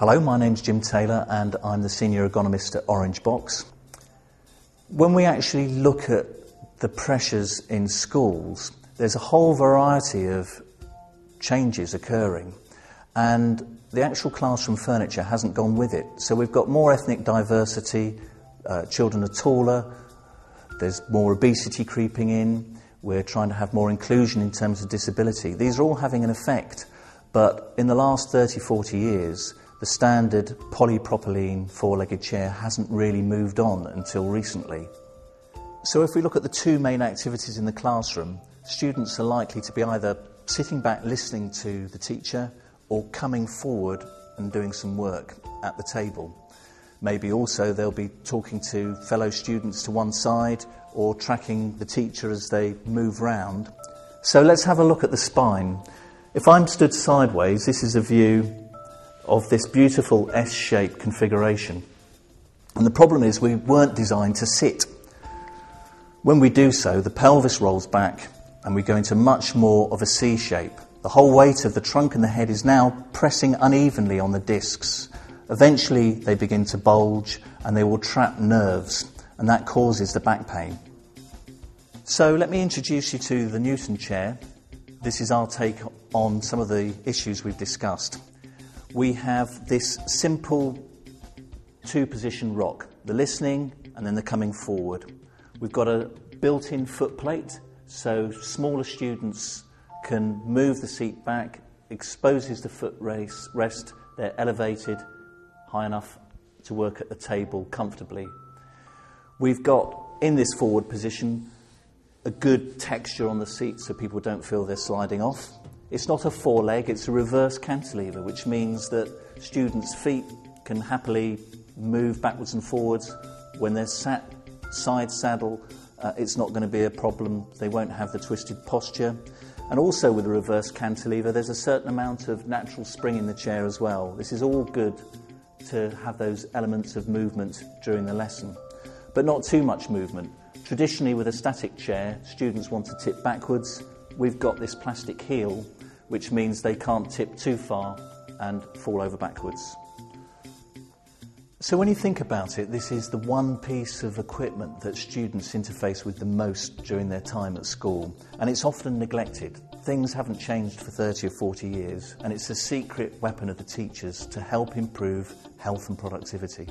Hello, my name's Jim Taylour and I'm the senior ergonomist at Orangebox. When we actually look at the pressures in schools, there's a whole variety of changes occurring, and the actual classroom furniture hasn't gone with it. So we've got more ethnic diversity, children are taller, there's more obesity creeping in, we're trying to have more inclusion in terms of disability. These are all having an effect, but in the last 30-40 years, the standard polypropylene four-legged chair hasn't really moved on until recently. So if we look at the two main activities in the classroom, students are likely to be either sitting back listening to the teacher or coming forward and doing some work at the table. Maybe also they'll be talking to fellow students to one side or tracking the teacher as they move round. So let's have a look at the spine. If I'm stood sideways, this is a view of this beautiful S-shaped configuration. And the problem is we weren't designed to sit. When we do so, the pelvis rolls back and we go into much more of a C shape. The whole weight of the trunk and the head is now pressing unevenly on the discs. Eventually they begin to bulge and they will trap nerves, and that causes the back pain. So let me introduce you to the Newton chair. This is our take on some of the issues we've discussed. We have this simple two-position rock, the listening and then the coming forward. We've got a built-in foot plate, so smaller students can move the seat back, exposes the foot rest, they're elevated high enough to work at the table comfortably. We've got, in this forward position, a good texture on the seat so people don't feel they're sliding off. It's not a four-leg, it's a reverse cantilever, which means that students' feet can happily move backwards and forwards. When they're sat side saddle, it's not going to be a problem. They won't have the twisted posture. And also with the reverse cantilever, there's a certain amount of natural spring in the chair as well. This is all good to have those elements of movement during the lesson, but not too much movement. Traditionally, with a static chair, students want to tip backwards. We've got this plastic heel, which means they can't tip too far and fall over backwards. So when you think about it, this is the one piece of equipment that students interface with the most during their time at school, and it's often neglected. Things haven't changed for 30 or 40 years, and it's a secret weapon of the teachers to help improve health and productivity.